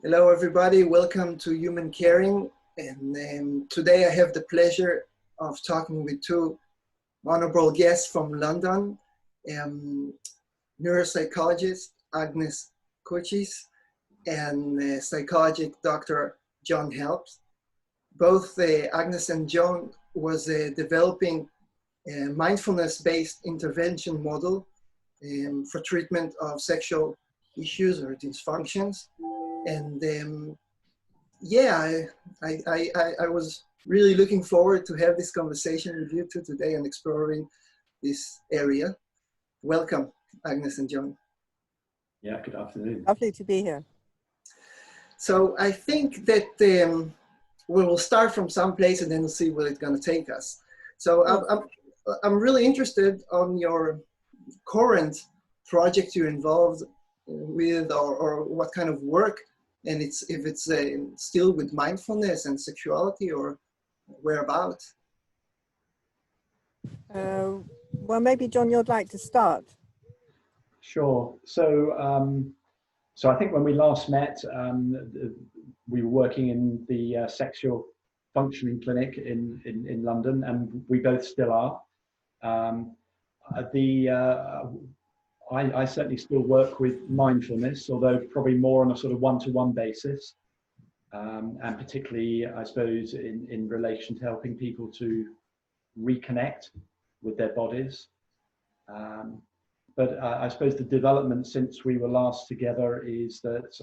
Hello, everybody. Welcome to Human Caring. And today I have the pleasure of talking with two honorable guests from London, neuropsychologist Agnes Kocsis and psychologist Dr. John Helps. Both Agnes and John was developing a mindfulness-based intervention model for treatment of sexual issues or dysfunctions. And I was really looking forward to have this conversation with you two today and exploring this area. Welcome, Agnes and John. Yeah, good afternoon. Lovely to be here. So I think that we will start from some place and then we'll see where it's going to take us. So I'm really interested on your current project you're involved with, or what kind of work, and if it's still with mindfulness and sexuality, or whereabout. Well, maybe John, you'd like to start. Sure. So, so I think when we last met, we were working in the sexual functioning clinic in London, and we both still are. I certainly still work with mindfulness, although probably more on a sort of one-to-one basis, and particularly, I suppose, in relation to helping people to reconnect with their bodies. But I suppose the development since we were last together is that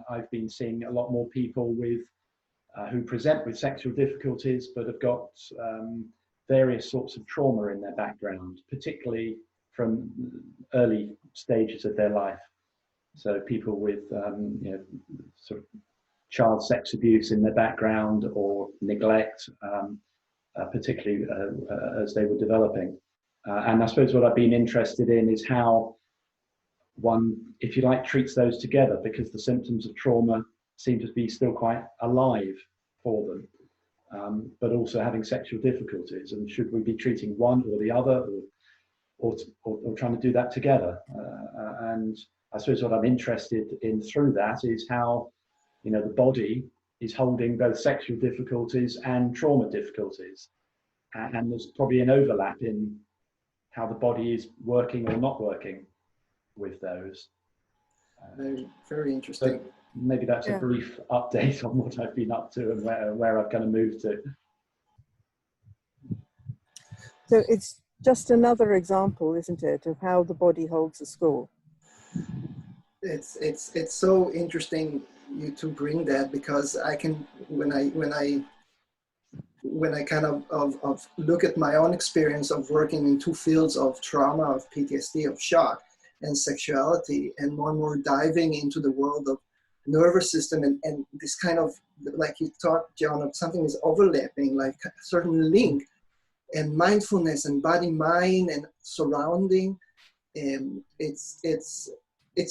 I've been seeing a lot more people with who present with sexual difficulties, but have got various sorts of trauma in their background, particularly from early stages of their life. So people with sort of child sex abuse in their background, or neglect, particularly as they were developing. And I suppose what I've been interested in is how one, if you like, treats those together, because the symptoms of trauma seem to be still quite alive for them, but also having sexual difficulties. And should we be treating one or the other, or trying to do that together? And I suppose what I'm interested in through that is how, the body is holding both sexual difficulties and trauma difficulties. And there's probably an overlap in how the body is working or not working with those. Very, very interesting. So maybe that's a brief update on what I've been up to and where I'm going to move to. So it's just another example, isn't it, of how the body holds the score? It's so interesting you to bring that, because I can, when I kind of look at my own experience of working in two fields of trauma, of PTSD, of shock, and sexuality, and more and more diving into the world of nervous system, and this kind of, like you talked, John, of something is overlapping, like a certain link, and mindfulness and body, mind, and surrounding, and it's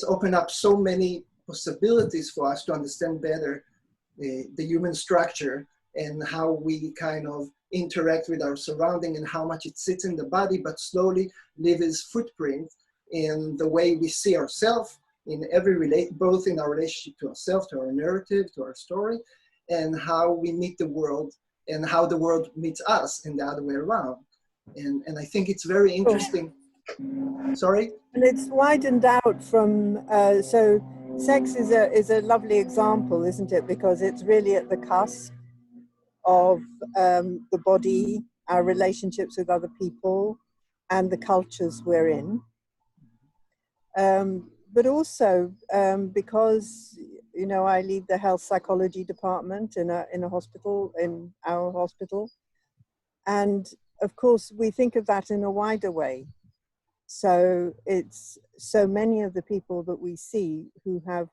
opened up so many possibilities for us to understand better the human structure and how we kind of interact with our surrounding, and how much it sits in the body, but slowly leaves its footprint in the way we see ourselves, in both in our relationship to ourselves, to our narrative, to our story, and how we meet the world, and how the world meets us, and the other way around. And I think it's very interesting. Sorry? And it's widened out from, so sex is a lovely example, isn't it? Because it's really at the cusp of the body, our relationships with other people, and the cultures we're in. But also because, I lead the health psychology department in a hospital, in our hospital. And of course, we think of that in a wider way. So it's so many of the people that we see who have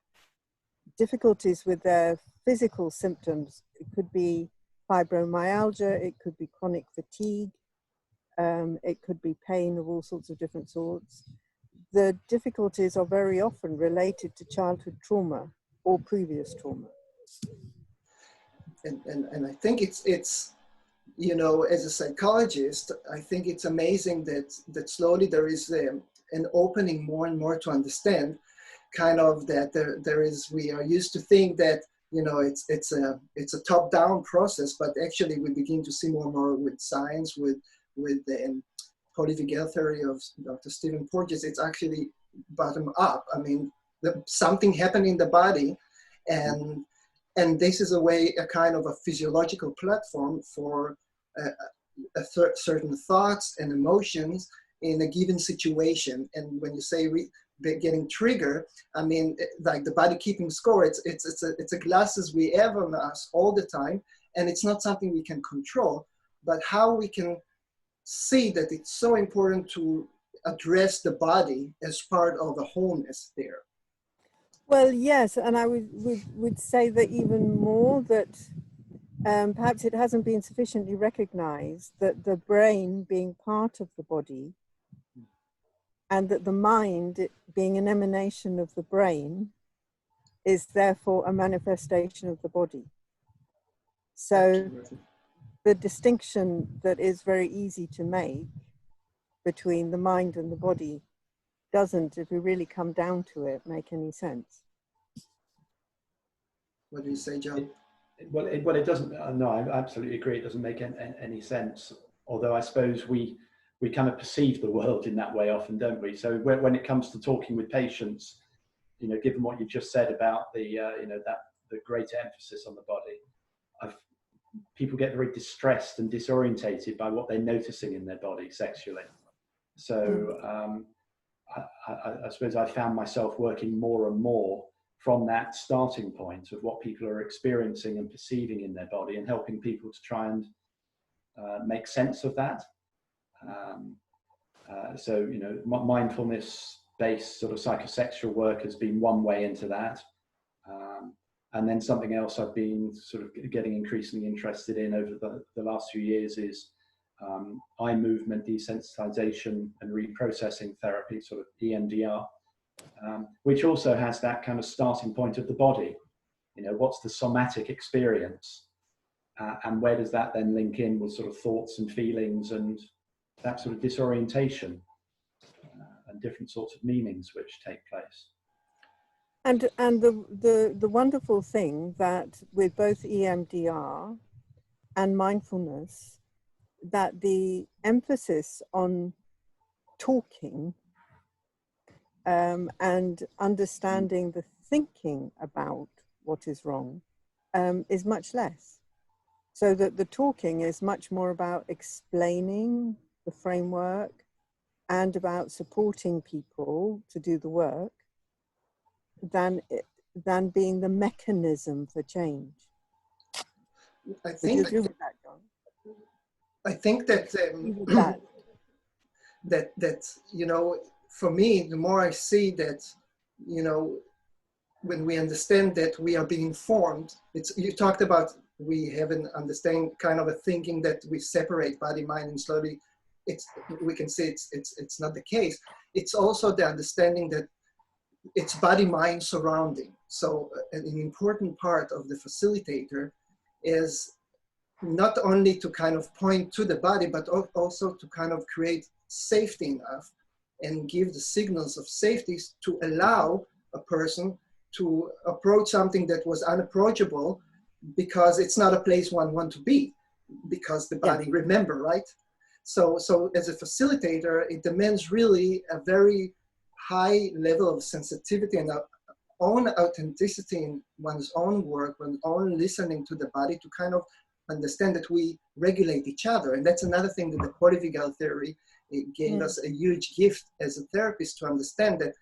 difficulties with their physical symptoms. It could be fibromyalgia, it could be chronic fatigue, it could be pain of all sorts of different sorts. The difficulties are very often related to childhood trauma or previous trauma. And I think it's as a psychologist, I think it's amazing that slowly there is an opening more and more to understand kind of that there is, we are used to think that, you know, it's a top-down process, but actually we begin to see more and more with science, with the polyvagal theory of Dr. Stephen Porges, it's actually bottom up. I mean, something happened in the body, and this is a kind of a physiological platform for certain thoughts and emotions in a given situation. And when you say getting triggered, I mean, like the body keeping score, it's a glasses we have on us all the time, and it's not something we can control, but how we can see that it's so important to address the body as part of the wholeness there. Well, yes, and I would say that even more, that perhaps it hasn't been sufficiently recognized that the brain being part of the body, and that the mind being an emanation of the brain, is therefore a manifestation of the body. So the distinction that is very easy to make between the mind and the body doesn't, if we really come down to it, make any sense. What do you say, John? Well, it doesn't. No, I absolutely agree. It doesn't make any sense. Although I suppose we kind of perceive the world in that way often, don't we? So when it comes to talking with patients, you know, given what you've just said about the you know, that the greater emphasis on the body, people get very distressed and disorientated by what they're noticing in their body sexually. So I suppose I found myself working more and more from that starting point of what people are experiencing and perceiving in their body, and helping people to try and make sense of that. So, you know, mindfulness-based sort of psychosexual work has been one way into that. And then something else I've been sort of getting increasingly interested in over the last few years is eye movement desensitization and reprocessing therapy, sort of EMDR, which also has that kind of starting point of the body. You know, what's the somatic experience, and where does that then link in with sort of thoughts and feelings and that sort of disorientation and different sorts of meanings which take place. And the wonderful thing that with both EMDR and mindfulness, that the emphasis on talking and understanding the thinking about what is wrong is much less. So that the talking is much more about explaining the framework and about supporting people to do the work than being the mechanism for change. I think Would you agree with that, John? I think that that you know, for me, the more I see that, you know, when we understand that we are being formed, it's, you talked about, we have an understanding, kind of a thinking that we separate body, mind, and slowly we can say it's not the case. It's also the understanding that it's body, mind, surrounding. So an important part of the facilitator is not only to kind of point to the body, but also to kind of create safety enough and give the signals of safety to allow a person to approach something that was unapproachable, because it's not a place one wants to be, because the body, remember, right? So as a facilitator, it demands really a very high level of sensitivity and own authenticity in one's own work, one's own listening to the body, to kind of understand that we regulate each other. And that's another thing that the polyvagal theory, it gave us a huge gift as a therapist to understand that.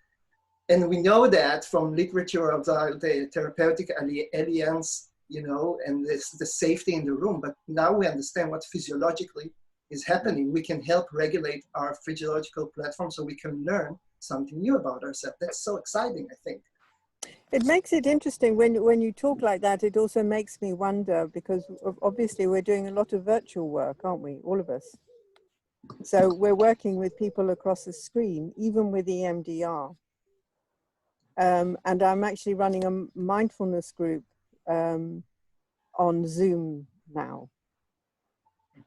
And we know that from literature of the therapeutic alliance, you know, and the safety in the room. But now we understand what physiologically is happening. We can help regulate our physiological platform so we can learn something new about ourselves. That's so exciting, I think. It makes it interesting when you talk like that. It also makes me wonder, because obviously we're doing a lot of virtual work, aren't we, all of us? So we're working with people across the screen, even with EMDR. And I'm actually running a mindfulness group on Zoom now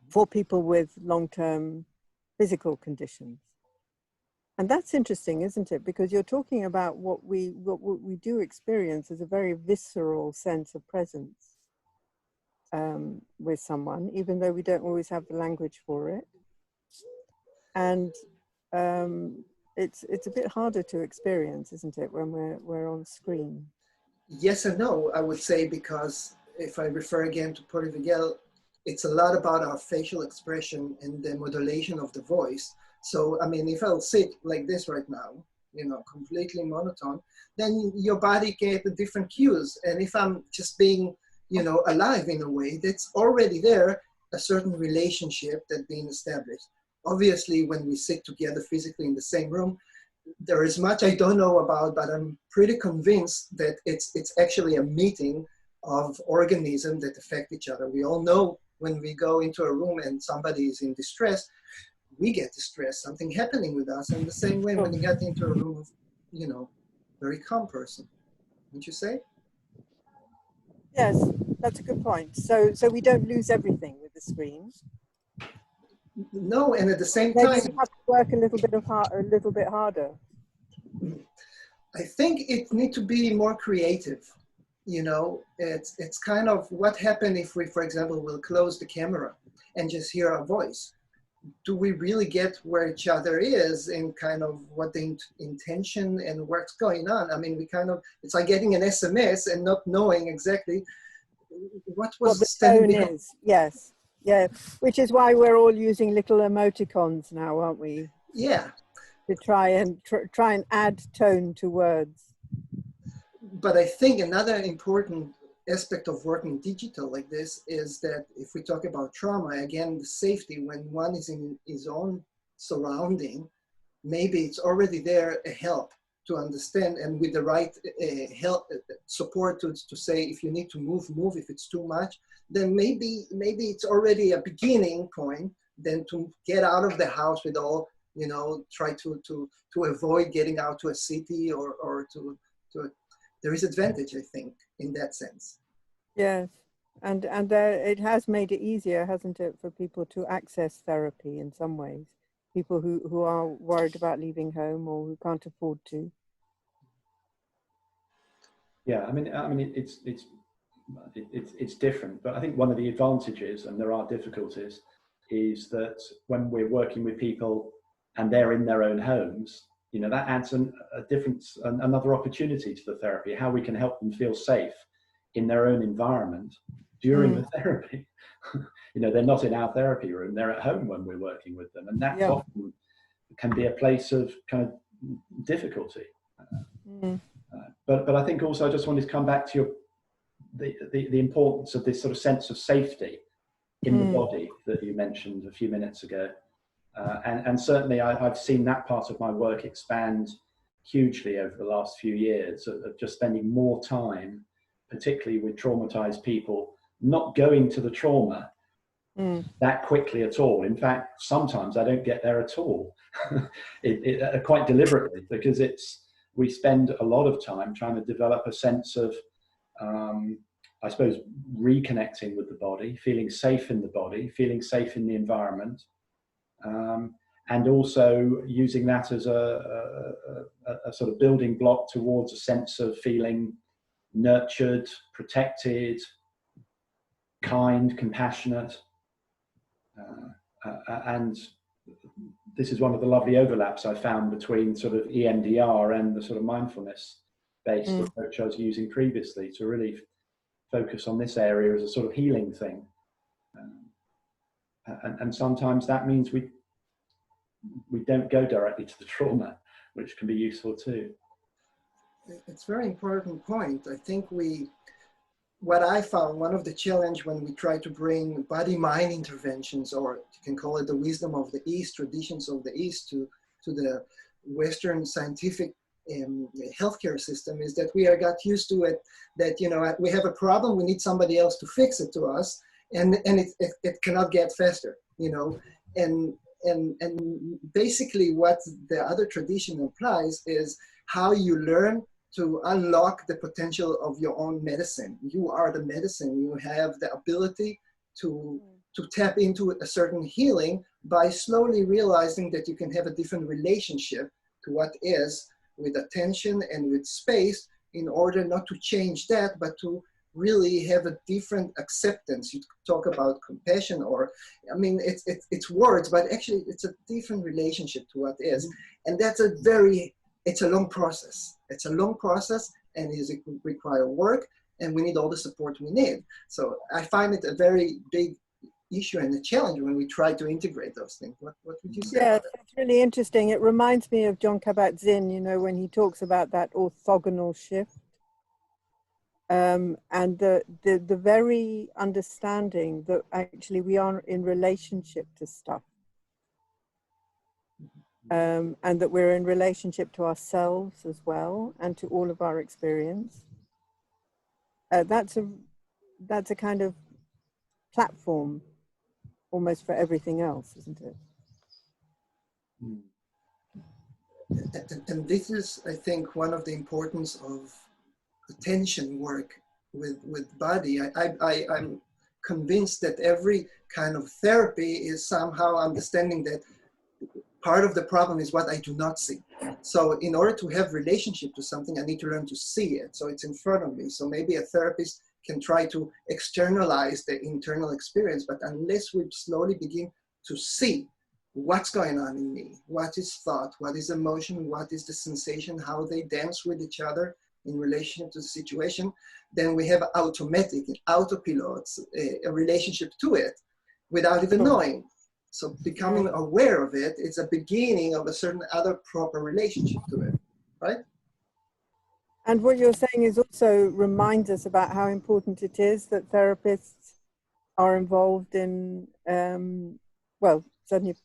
for people with long-term physical conditions. And that's interesting, isn't it? Because you're talking about what we do experience as a very visceral sense of presence with someone, even though we don't always have the language for it. And it's a bit harder to experience, isn't it, when we're on screen? Yes and no, I would say, because if I refer again to polyvagal, it's a lot about our facial expression and the modulation of the voice. So, I mean, if I'll sit like this right now, you know, completely monotone, then your body gets different cues. And if I'm just being, you know, alive in a way, that's already there, a certain relationship that's being established. Obviously, when we sit together physically in the same room, there is much I don't know about, but I'm pretty convinced that it's actually a meeting of organisms that affect each other. We all know when we go into a room and somebody is in distress, we get distressed, something happening with us. And the same way when you get into a room of, you know, very calm person, wouldn't you say? Yes, that's a good point. So we don't lose everything with the screen. No, and at the same Maybe time, we have to work a little bit harder. I think it needs to be more creative. You know, it's kind of what happened if we, for example, will close the camera and just hear our voice. Do we really get where each other is and kind of what the intention and what's going on? I mean, we kind of, it's like getting an SMS and not knowing exactly what the standing tone is. Yes, yeah, which is why we're all using little emoticons now, aren't we? Yeah. To try and add tone to words. But I think another important aspect of working digital like this is that if we talk about trauma, again, the safety, when one is in his own surrounding, maybe it's already there a help to understand, and with the right help support to say, if you need to move, if it's too much, then maybe it's already a beginning point then to get out of the house with all, you know, try to avoid getting out to a city or to there is advantage, I think, in that sense. Yes, and it has made it easier, hasn't it, for people to access therapy in some ways. People who are worried about leaving home or who can't afford to. Yeah, I mean, it's different, but I think one of the advantages, and there are difficulties, is that when we're working with people and they're in their own homes, you know, that adds another opportunity to the therapy, how we can help them feel safe in their own environment during the therapy. You know, they're not in our therapy room, they're at home when we're working with them. And that often can be a place of kind of difficulty. But I think also I just wanted to come back to the importance of this sort of sense of safety in the body that you mentioned a few minutes ago. And certainly I've seen that part of my work expand hugely over the last few years, of just spending more time, particularly with traumatized people, not going to the trauma that quickly at all. In fact, sometimes I don't get there at all, quite deliberately, because we spend a lot of time trying to develop a sense of, I suppose, reconnecting with the body, feeling safe in the body, feeling safe in the environment, and also using that as a sort of building block towards a sense of feeling nurtured, protected, kind, compassionate. And this is one of the lovely overlaps I found between sort of EMDR and the sort of mindfulness-based approach I was using previously, to really focus on this area as a sort of healing thing. And sometimes that means we don't go directly to the trauma, which can be useful too. It's a very important point. I think what I found, one of the challenge when we try to bring body-mind interventions, or you can call it the wisdom of the East, traditions of the East, to the Western scientific healthcare system, is that we got used to it, that, you know, we have a problem, we need somebody else to fix it to us, and it cannot get faster, you know, and basically what the other tradition implies is how you learn to unlock the potential of your own medicine. You are the medicine. You have the ability to tap into a certain healing by slowly realizing that you can have a different relationship to what is with attention and with space, in order not to change that, but to really have a different acceptance. You talk about compassion, or, I mean, it's words, but actually it's a different relationship to what is. And that's it's a long process. It's a long process, and it require work, and we need all the support we need. So I find it a very big issue and a challenge when we try to integrate those things. What would you say? Yeah, it's really interesting. It reminds me of John Kabat-Zinn, you know, when he talks about that orthogonal shift. And the very understanding that actually we are in relationship to stuff. And that we're in relationship to ourselves as well, and to all of our experience. That's a kind of platform almost for everything else, isn't it? And this is, I think, one of the importance of attention work with body. I'm convinced that every kind of therapy is somehow understanding that part of the problem is what I do not see. So in order to have relationship to something, I need to learn to see it. So it's in front of me. So maybe a therapist can try to externalize the internal experience, but unless we slowly begin to see what's going on in me, what is thought, what is emotion, what is the sensation, how they dance with each other in relation to the situation, then we have automatic, autopilots, a relationship to it without even knowing. So becoming aware of it is a beginning of a certain other proper relationship to it, right? And what you're saying is also reminds us about how important it is that therapists are involved in, well, certainly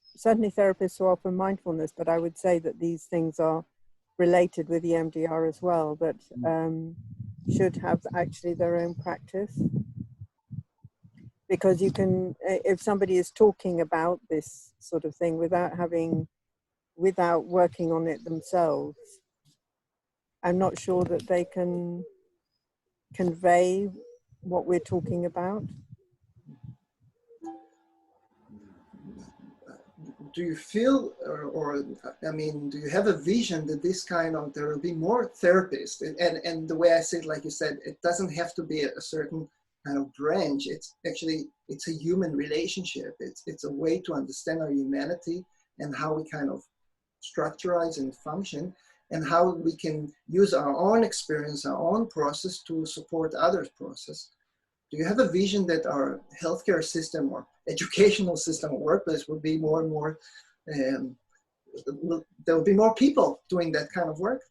therapists who offer mindfulness, but I would say that these things are related with EMDR as well, that should have actually their own practice. Because you can, if somebody is talking about this sort of thing without working on it themselves, I'm not sure that they can convey what we're talking about. Do you feel, or I mean, do you have a vision that this kind of, there will be more therapists? And the way I say it, like you said, it doesn't have to be a certain kind of branch. It's actually, it's a human relationship. It's a way to understand our humanity and how we kind of structurize and function, and how we can use our own experience, our own process to support others' process. Do you have a vision that our healthcare system or educational system or workplace will be more and more, there will be more people doing that kind of work?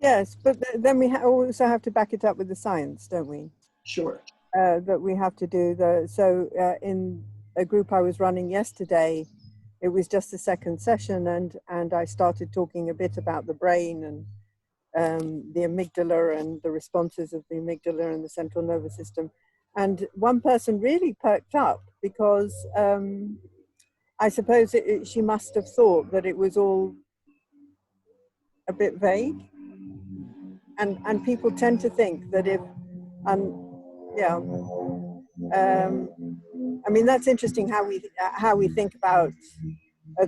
Yes, but then we also have to back it up with the science, don't we? Sure. That we have to do. In a group I was running yesterday, it was just the second session, and I started talking a bit about the brain and the amygdala and the responses of the amygdala and the central nervous system. And one person really perked up because I suppose she must have thought that it was all a bit vague. And people tend to think that if, I mean, that's interesting how we think about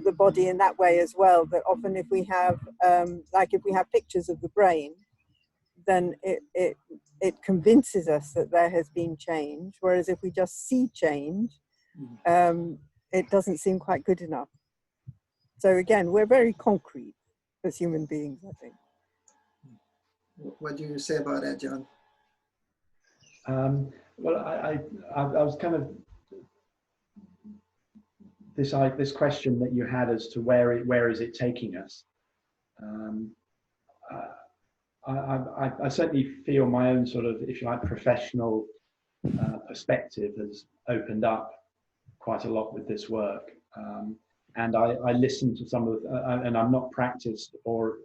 the body in that way as well, that often if we have if we have pictures of the brain, then it convinces us that there has been change, whereas if we just see change, it doesn't seem quite good enough. So again, we're very concrete as human beings, I think. What do you say about that, John? Well, I was kind of, this question that you had as to where is it taking us. I certainly feel my own sort of, if you like, professional perspective has opened up quite a lot with this work. And I listen to some of, and I'm not practiced or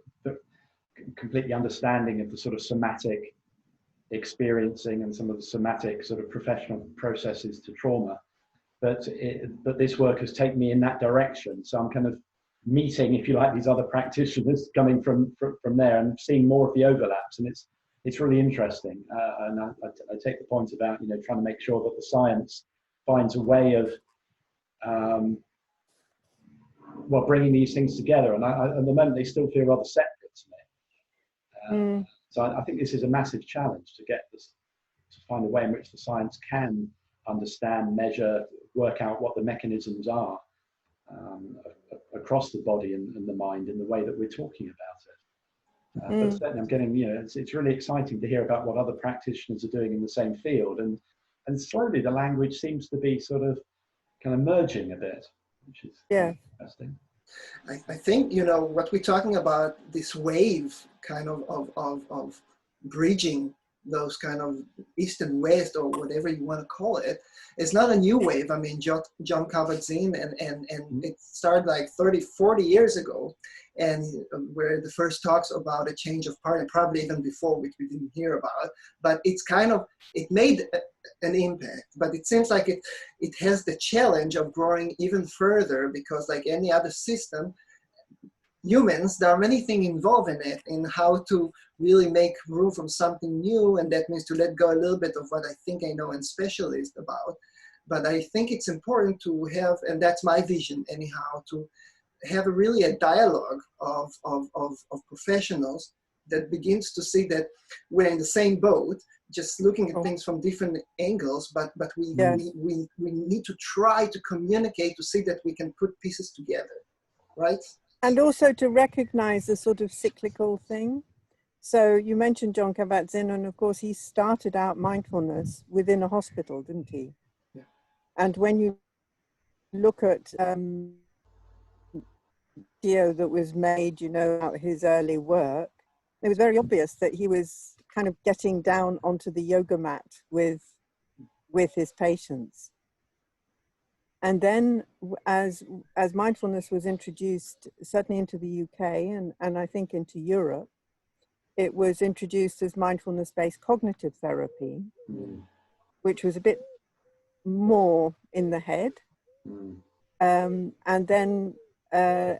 completely understanding of the sort of somatic experiencing and some of the somatic sort of professional processes to trauma. But this work has taken me in that direction. So I'm kind of meeting, if you like, these other practitioners coming from there and seeing more of the overlaps. And it's really interesting. And I take the point about, trying to make sure that the science finds a way of well, bringing these things together. And at the moment, they still feel rather separate to me. So I think this is a massive challenge to get this, to find a way in which the science can understand, measure, work out what the mechanisms are across the body and the mind in the way that we're talking about it. But certainly I'm getting, it's really exciting to hear about what other practitioners are doing in the same field. And slowly the language seems to be sort of kind of merging a bit, which is interesting. I think, what we're talking about, this wave kind of bridging those kind of East and West, or whatever you want to call it, it's not a new wave. I mean, John Kabat-Zinn, and it started like 30, 40 years ago, and where the first talks about a change of paradigm, probably even before, which we didn't hear about, but it's kind of, it made an impact, but it seems like it has the challenge of growing even further, because like any other system, humans, there are many things involved in it, in how to really make room for something new, and that means to let go a little bit of what I think I know and specialist about. But I think it's important to have, and that's my vision anyhow, to have really a dialogue of professionals that begins to see that we're in the same boat, just looking at things from different angles, but we need to try to communicate to see that we can put pieces together, right? And also to recognize the sort of cyclical thing. So you mentioned John Kabat-Zinn, and of course he started out mindfulness within a hospital, didn't he? Yeah. And when you look at video that was made, about his early work, it was very obvious that he was kind of getting down onto the yoga mat with his patients. And then as mindfulness was introduced, certainly into the UK and I think into Europe, it was introduced as mindfulness-based cognitive therapy, which was a bit more in the head. And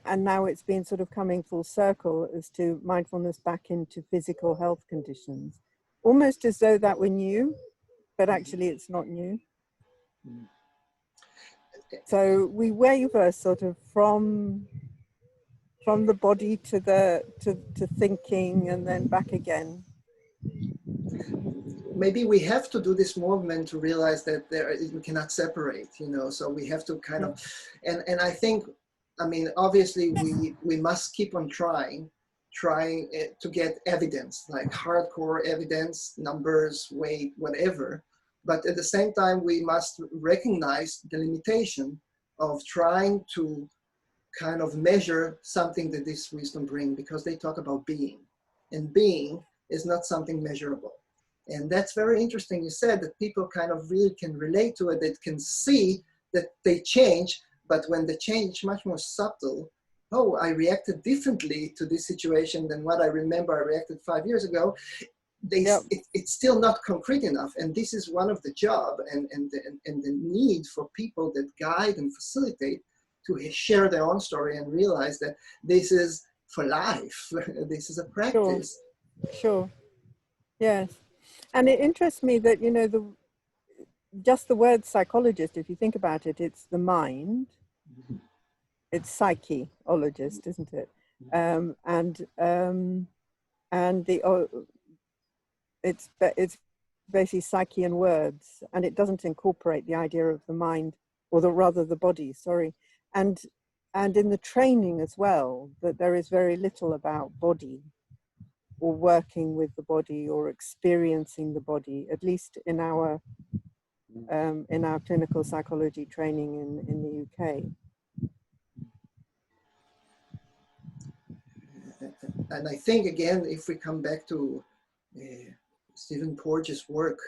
now it's been sort of coming full circle as to mindfulness back into physical health conditions, almost as though that were new, but actually it's not new. So we waver sort of from the body to thinking, and then back again. Maybe we have to do this movement to realize that we cannot separate, so we have to kind of, and I think, I mean, obviously we must keep on trying to get evidence, like hardcore evidence, numbers, weight, whatever. But at the same time, we must recognize the limitation of trying to kind of measure something that this wisdom brings, because they talk about being, and being is not something measurable. And that's very interesting. You said that people kind of really can relate to it, that can see that they change, but when the change is much more subtle, oh, I reacted differently to this situation than what I remember I reacted 5 years ago. It's still not concrete enough, and this is one of the job and the need for people that guide and facilitate to share their own story and realize that this is for life. This is a practice. Sure. Yes, and it interests me that just the word psychologist, if you think about it, it's the mind. It's psychologist, isn't it? It's basically psyche and words, and it doesn't incorporate the idea of the mind, or rather the body, sorry. And in the training as well, that there is very little about body, or working with the body, or experiencing the body, at least in our clinical psychology training in the UK. And I think, again, if we come back to Stephen Porges' work,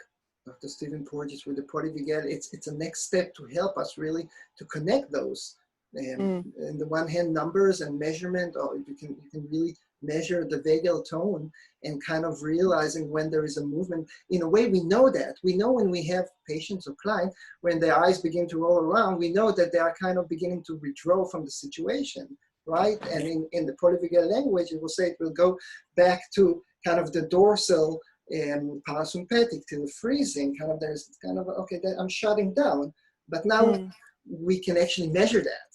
Dr. Stephen Porges with the polyvagal, it's a next step to help us really to connect those. On the one hand, numbers and measurement, or you can really measure the vagal tone and kind of realizing when there is a movement. In a way, we know that. We know when we have patients or clients, when their eyes begin to roll around, we know that they are kind of beginning to withdraw from the situation, right? And in the polyvagal language, it will say it will go back to kind of the dorsal parasympathetic, to the freezing, kind of there's kind of, okay, I'm shutting down. But now we can actually measure that.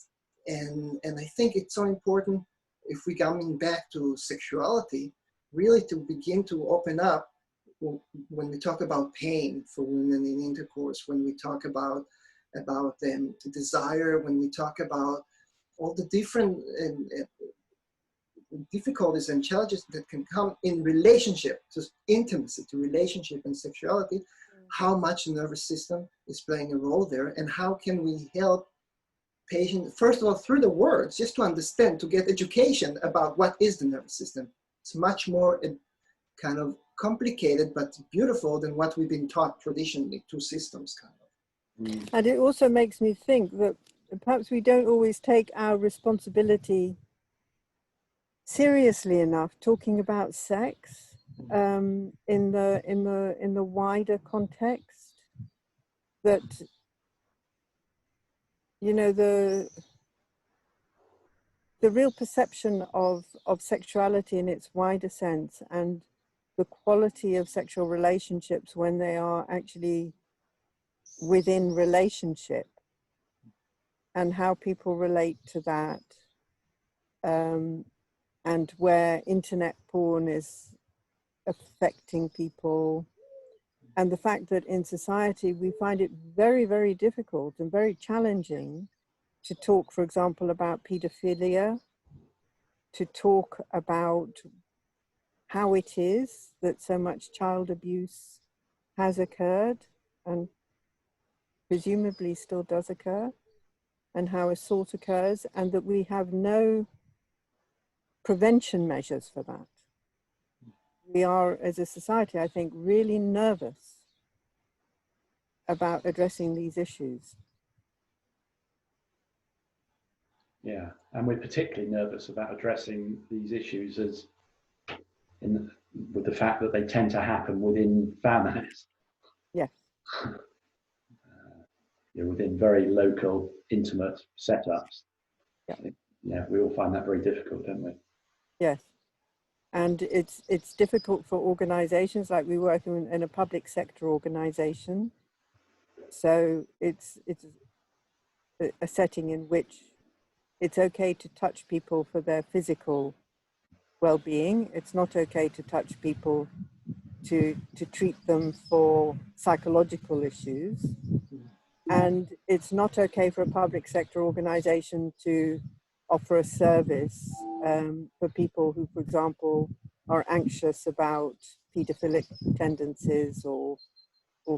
And I think it's so important, if we coming back to sexuality, really to begin to open up when we talk about pain for women in intercourse, when we talk about desire, when we talk about all the different difficulties and challenges that can come in relationship to intimacy, to relationship and sexuality, how much the nervous system is playing a role there, and how can we help patients, first of all, through the words, just to understand, to get education about what is the nervous system. It's much more kind of complicated but beautiful than what we've been taught traditionally, two systems kind of. And it also makes me think that perhaps we don't always take our responsibility seriously enough talking about sex in the wider context, that, you know, the real perception of sexuality in its wider sense, and the quality of sexual relationships when they are actually within relationship, and how people relate to that, and where internet porn is affecting people, and the fact that in society we find it very, very difficult and very challenging to talk, for example, about pedophilia, to talk about how it is that so much child abuse has occurred and presumably still does occur, and how assault occurs, and that we have no prevention measures for that. We are, as a society, I think, really nervous about addressing these issues. Yeah, and we're particularly nervous about addressing these issues with the fact that they tend to happen within families. Yes. Within very local, intimate setups. Yeah. Yeah, we all find that very difficult, don't we? Yes. And it's difficult for organizations, like we work in a public sector organization. So it's a setting in which it's okay to touch people for their physical well-being. It's not okay to touch people to treat them for psychological issues. And it's not okay for a public sector organization to offer a service for people who, for example, are anxious about pedophilic tendencies or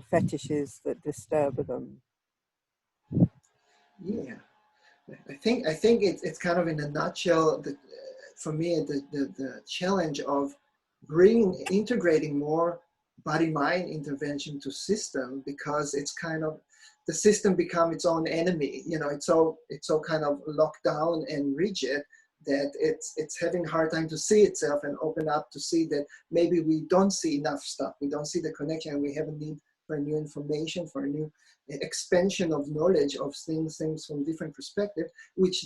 fetishes that disturb them. Yeah, I think it's kind of, in a nutshell, for me, the challenge of integrating more body-mind intervention to system, because it's kind of, the system become its own enemy. You know, it's so kind of locked down and rigid that it's having a hard time to see itself and open up to see that maybe we don't see enough stuff. We don't see the connection, and we have a need for new information, for a new expansion of knowledge of things from different perspective, which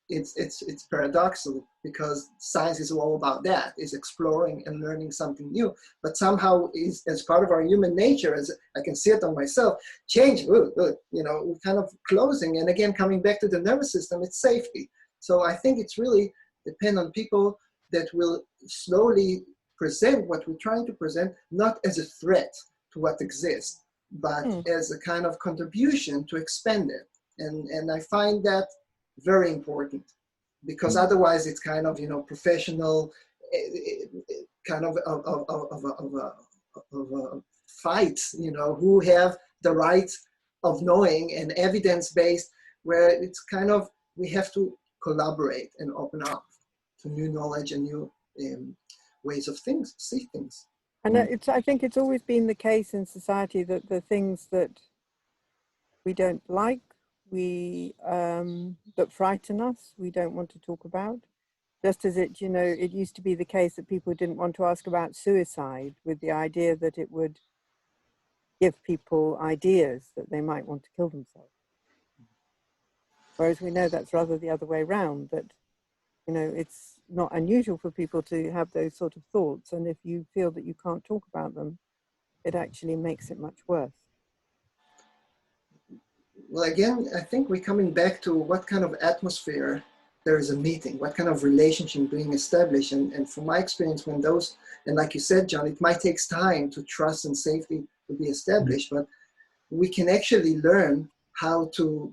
it's paradoxical, because science is all about that, is exploring and learning something new, but somehow is, as part of our human nature, as I can see it on myself, change, you know, kind of closing, and again, coming back to the nervous system, it's safety. So I think it's really depend on people that will slowly present what we're trying to present, not as a threat to what exists, but as a kind of contribution to expand it. And I find that very important, because otherwise it's kind of, you know, professional kind of a fight, you know, who have the right of knowing and evidence-based, where it's kind of, we have to collaborate and open up to new knowledge and new ways of see things. And I think it's always been the case in society that the things that we don't like, that frighten us, we don't want to talk about. Just as it, you know, it used to be the case that people didn't want to ask about suicide, with the idea that it would give people ideas that they might want to kill themselves. Whereas we know that's rather the other way around, that, you know, it's not unusual for people to have those sort of thoughts. And if you feel that you can't talk about them, it actually makes it much worse. Well, again, I think we're coming back to what kind of atmosphere there is a meeting, what kind of relationship being established. And from my experience, when those, and like you said, John, it might take time to trust and safety to be established, but we can actually learn how to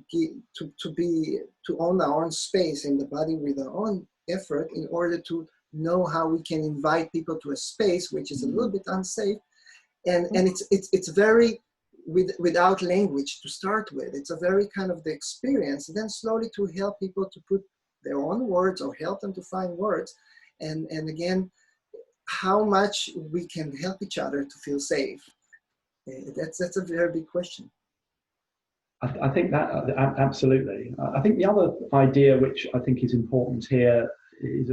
own our own space in the body with our own effort in order to know how we can invite people to a space which is a little bit unsafe. And it's very, without language to start with. It's a very kind of the experience, and then slowly to help people to put their own words or help them to find words. And again, how much we can help each other to feel safe. That's a very big question. I think that absolutely. I think the other idea which I think is important here is,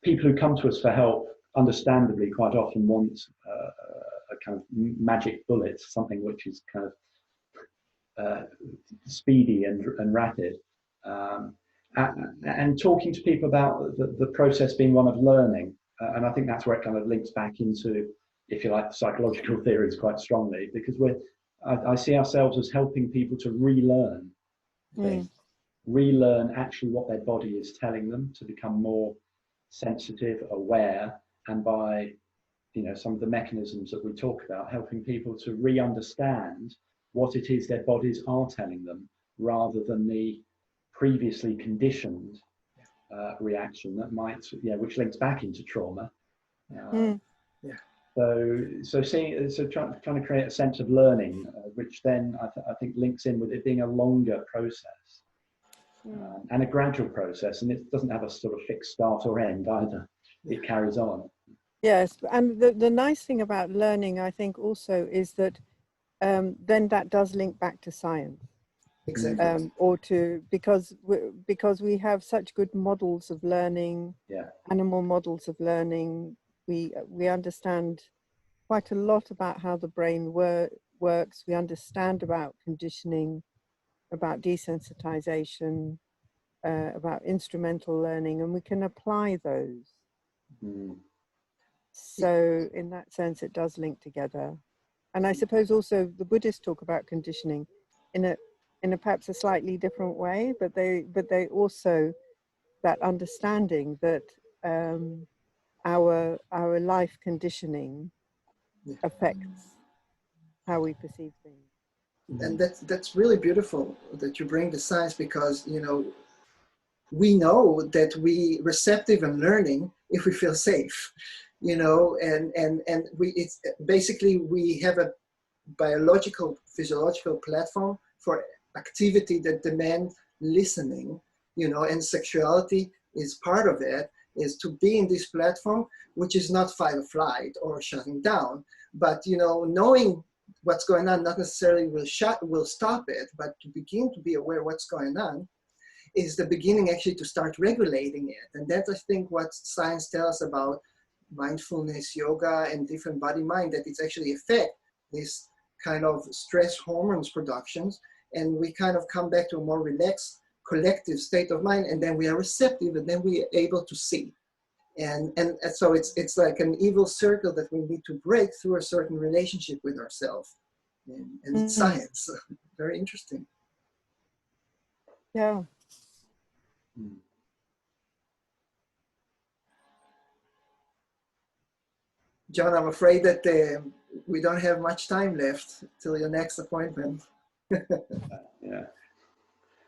people who come to us for help, understandably, quite often want a kind of magic bullet, something which is kind of speedy and rapid. And talking to people about the process being one of learning, and I think that's where it kind of links back into, if you like, psychological theories quite strongly, because I see ourselves as helping people to relearn things, relearn actually what their body is telling them, to become more sensitive, aware, and by some of the mechanisms that we talk about, helping people to re-understand what it is their bodies are telling them, rather than the previously conditioned reaction that might, which links back into trauma. So trying to create a sense of learning, which then I think links in with it being a longer process and a gradual process, and it doesn't have a sort of fixed start or end either. It carries on. Yes, and the nice thing about learning, I think, also is that then that does link back to science. Exactly. Because we have such good models of learning, animal models of learning. We understand quite a lot about how the brain works. We understand about conditioning, about desensitization, about instrumental learning, and we can apply those. So in that sense, it does link together. And I suppose also the Buddhists talk about conditioning in a perhaps a slightly different way, but they also, that understanding that our life conditioning affects how we perceive things. And that's really beautiful that you bring the science, because we know that we receptive and learning if we feel safe, and it's basically, we have a biological, physiological platform for activity that demand listening, and sexuality is part of it, is to be in this platform, which is not fight or flight or shutting down, but knowing what's going on, not necessarily will stop it, but to begin to be aware what's going on is the beginning actually to start regulating it. And that's, I think, what science tells us about mindfulness, yoga, and different body-mind, that it's actually affect this kind of stress hormones productions, and we kind of come back to a more relaxed collective state of mind, and then we are receptive, and then we are able to see. And so it's like an evil circle that we need to break through a certain relationship with ourselves. And it's science. Very interesting. Yeah. John, I'm afraid that we don't have much time left till your next appointment. Yeah.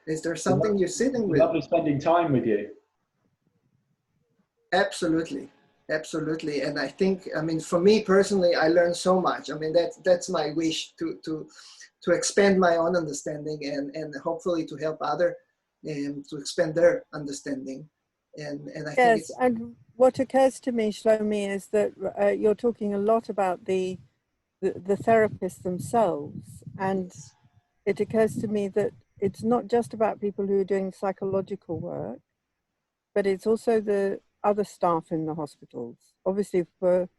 Is there something you're sitting with? Lovely spending time with you. Absolutely. Absolutely. And I think, for me personally, I learned so much. That's my wish, to expand my own understanding and hopefully to help others to expand their understanding. And I think it's... And what occurs to me, Shlomy, is that you're talking a lot about the therapists themselves. And it occurs to me that it's not just about people who are doing psychological work, but it's also the other staff in the hospitals. Obviously, for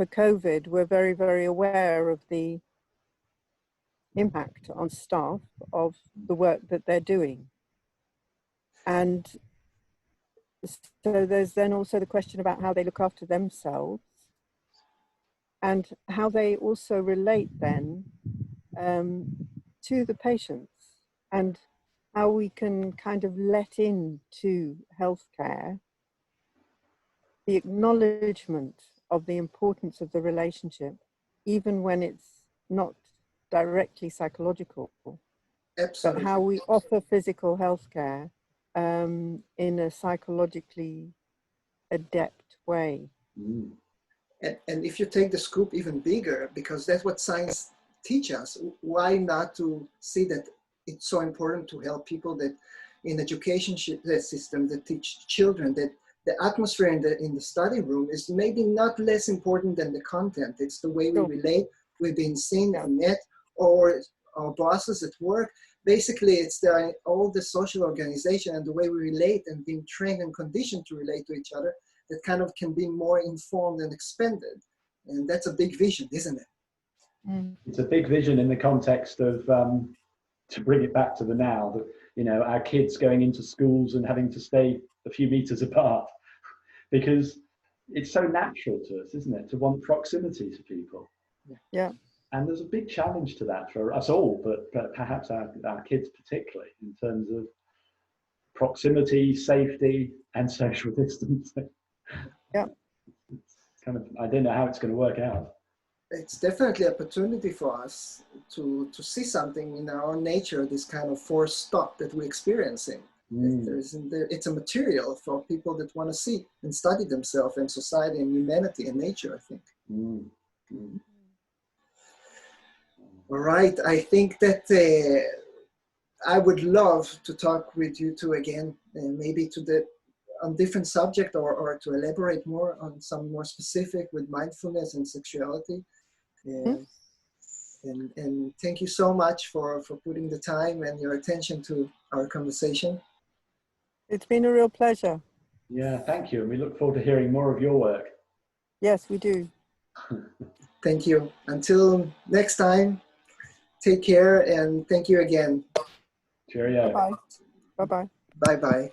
COVID, we're very, very aware of the impact on staff of the work that they're doing. And so there's then also the question about how they look after themselves and how they also relate then to the patients, and how we can kind of let into healthcare the acknowledgement of the importance of the relationship, even when it's not directly psychological, Absolutely. but how we offer physical healthcare in a psychologically adept way. Mm. And if you take the scoop even bigger, because that's what science teaches us, why not to see that it's so important to help people that in education system that teach children that the atmosphere in the study room is maybe not less important than the content. It's the way we relate, we've been seen and met, or our bosses at work. Basically, it's all the social organization and the way we relate and being trained and conditioned to relate to each other that kind of can be more informed and expanded. And that's a big vision, isn't it? Mm. It's a big vision in the context of, to bring it back to the now, that, you know, our kids going into schools and having to stay a few meters apart, because it's so natural to us, isn't it, to want proximity to people. Yeah. And there's a big challenge to that for us all, but perhaps our kids particularly, in terms of proximity, safety, and social distancing. Yeah. It's kind of, I don't know how it's going to work out. It's definitely an opportunity for us to see something in our own nature, this kind of forced stop that we're experiencing. It's a material for people that want to see and study themselves and society and humanity and nature, I think. All right, I think that I would love to talk with you two again, maybe on different subject or to elaborate more on some more specific with mindfulness and sexuality. And thank you so much for putting the time and your attention to our conversation. It's been a real pleasure. Yeah, thank you. And we look forward to hearing more of your work. Yes, we do. Thank you. Until next time, take care and thank you again. Cheerio. Bye-bye. Bye-bye. Bye-bye.